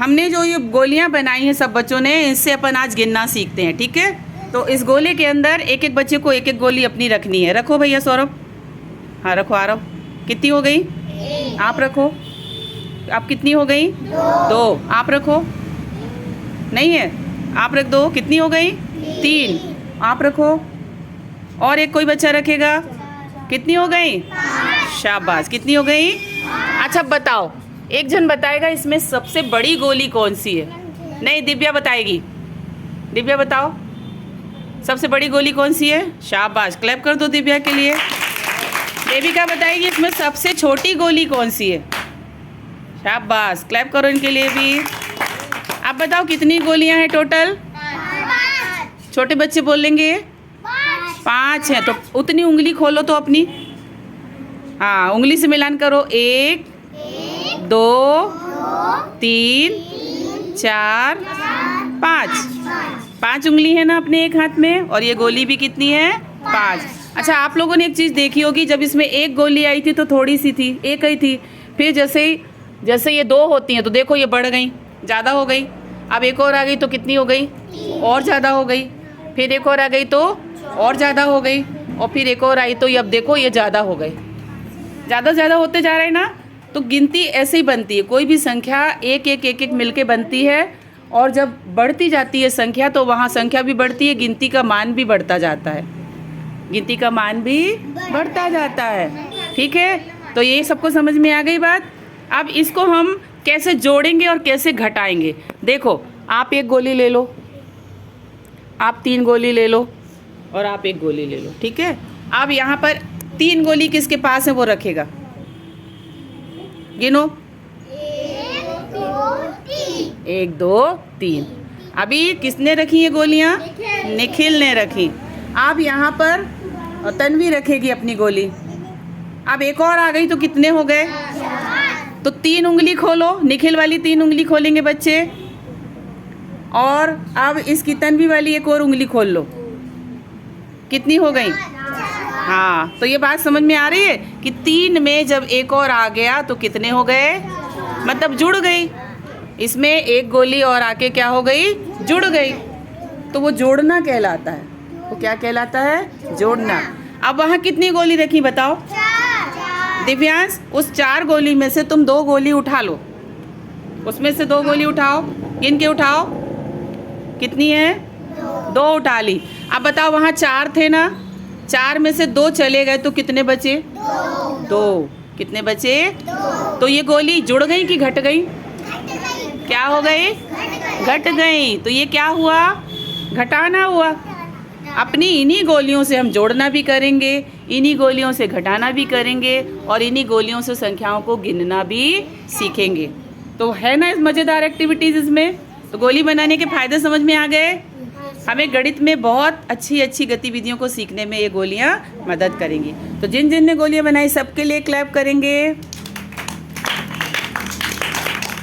हमने जो ये गोलियां बनाई हैं सब बच्चों ने, इससे अपन आज गिनना सीखते हैं, ठीक है। तो इस गोले के अंदर एक एक बच्चे को एक एक गोली अपनी रखनी है। रखो भैया सौरभ, हाँ रखो आरव। कितनी हो गई? आप रखो। आप कितनी हो गई? 2। आप रखो। नहीं है, आप रख दो। कितनी हो गई? 3। आप रखो। और एक कोई बच्चा रखेगा। कितनी हो गई? 5। शाबाश। कितनी हो गई? अच्छा बताओ, एक जन बताएगा इसमें सबसे बड़ी गोली कौन सी है? नहीं, दिव्या बताएगी। दिव्या बताओ, सबसे बड़ी गोली कौन सी है? शाबाश, क्लैप कर दो दिव्या के लिए। देविका बताएगी इसमें सबसे छोटी गोली कौन सी है? शाबाश, क्लैप करो इनके लिए भी। आप बताओ कितनी गोलियां हैं टोटल? 5। छोटे बच्चे बोलेंगे 5 हैं, तो उतनी उंगली खोलो तो अपनी। हाँ, उंगली से मिलान करो। 1 2 3 4 5। 5 उंगली है ना अपने एक हाथ में, और ये गोली भी कितनी है? 5। अच्छा, आप लोगों ने एक चीज़ देखी होगी, जब इसमें एक गोली आई थी तो थोड़ी सी थी, एक ही थी। फिर जैसे ये 2 होती हैं तो देखो ये बढ़ गई, ज़्यादा हो गई। अब एक और आ गई तो कितनी हो गई? और ज़्यादा हो गई। फिर एक और आ गई तो और ज़्यादा हो गई, और फिर एक और आई तो ये अब देखो ये ज़्यादा हो गई। ज़्यादा होते जा रहे हैं ना। तो गिनती ऐसे ही बनती है, कोई भी संख्या एक एक मिल के बनती है, और जब बढ़ती जाती है संख्या तो वहाँ संख्या भी बढ़ती है, गिनती का मान भी बढ़ता जाता है। गिनती का मान भी बढ़ता जाता है, ठीक है। तो ये सबको समझ में आ गई बात। अब इसको हम कैसे जोड़ेंगे और कैसे घटाएंगे, देखो। आप एक गोली ले लो, आप 3 गोली ले लो, और आप एक गोली ले लो, ठीक है। अब यहाँ पर 3 गोली किसके पास है वो रखेगा। गिनो। 1 2 3। अभी किसने रखी है गोलियाँ? निखिल ने रखी। अब यहाँ पर तन्वी रखेगी अपनी गोली। अब एक और आ गई तो कितने हो गए? तो 3 उंगली खोलो, निखिल वाली 3 उंगली खोलेंगे बच्चे, और अब इसकी तन्वी वाली एक और उंगली खोल लो। कितनी हो गई? हाँ, तो ये बात समझ में आ रही है कि 3 में जब एक और आ गया तो कितने हो गए? मतलब जुड़ गई। इसमें एक गोली और आके क्या हो गई? जुड़ गई। तो वो जोड़ना कहलाता है। वो क्या कहलाता है? जोड़ना। अब वहाँ कितनी गोली रखी बताओ? 4। दिव्यांश, उस 4 गोली में से तुम 2 गोली उठा लो। उसमें से 2 गोली उठाओ, गिन के उठाओ। कितनी है? 2 उठा ली। अब बताओ, वहाँ 4 थे ना, 4 में से 2 चले गए तो कितने बचे? 2। कितने बचे? 2। तो ये गोली जुड़ गई कि घट गई? क्या हो गई? घट गई। तो ये क्या हुआ? घटाना हुआ। अपनी इन्हीं गोलियों से हम जोड़ना भी करेंगे, इन्हीं गोलियों से घटाना भी करेंगे, और इन्हीं गोलियों से संख्याओं को गिनना भी सीखेंगे। तो है ना इस मज़ेदार एक्टिविटीज़ इसमें। तो गोली बनाने के फ़ायदे समझ में आ गए। हमें गणित में बहुत अच्छी गतिविधियों को सीखने में ये गोलियां मदद करेंगी। तो जिन जिन ने गोलियां बनाई सबके लिए क्लैप करेंगे।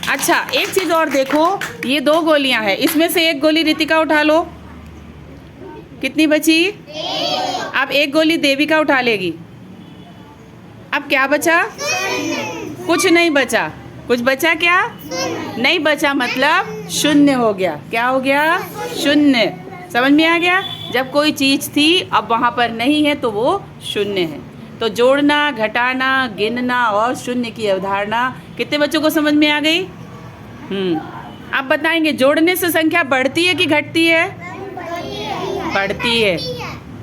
अच्छा, एक चीज़ और देखो, ये 2 गोलियां हैं, इसमें से एक गोली रितिका उठा लो। कितनी बची? अब एक गोली देविका उठा लेगी। अब क्या बचा? कुछ नहीं बचा। कुछ बचा क्या? नहीं बचा, मतलब 0 हो गया। क्या हो गया? 0। समझ में आ गया। जब कोई चीज़ थी अब वहाँ पर नहीं है तो वो 0 है। तो जोड़ना, घटाना, गिनना और 0 की अवधारणा कितने बच्चों को समझ में आ गई? आप बताएंगे, जोड़ने से संख्या बढ़ती है कि घटती है? बढ़ती है।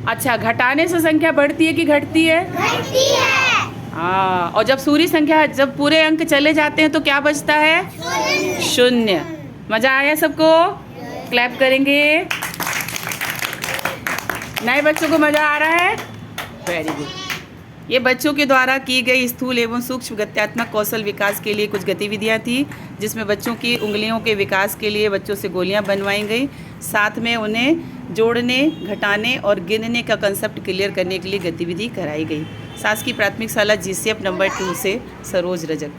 अच्छा, घटाने से संख्या बढ़ती है कि घटती है? घटती है। हाँ, और जब सूरी संख्या, जब पूरे अंक चले जाते हैं तो क्या बचता है? 0। मज़ा आया सबको? क्लैप करेंगे। नए बच्चों को मज़ा आ रहा है? Very good. ये बच्चों के द्वारा की गई स्थूल एवं सूक्ष्म गत्यात्मक कौशल विकास के लिए कुछ गतिविधियाँ थी, जिसमें बच्चों की उंगलियों के विकास के लिए बच्चों से गोलियाँ बनवाई गई। साथ में उन्हें जोड़ने, घटाने और गिनने का कंसेप्ट क्लियर करने के लिए गतिविधि कराई गई। शासकीय प्राथमिक शाला GCF नंबर 2 से सरोज रजक।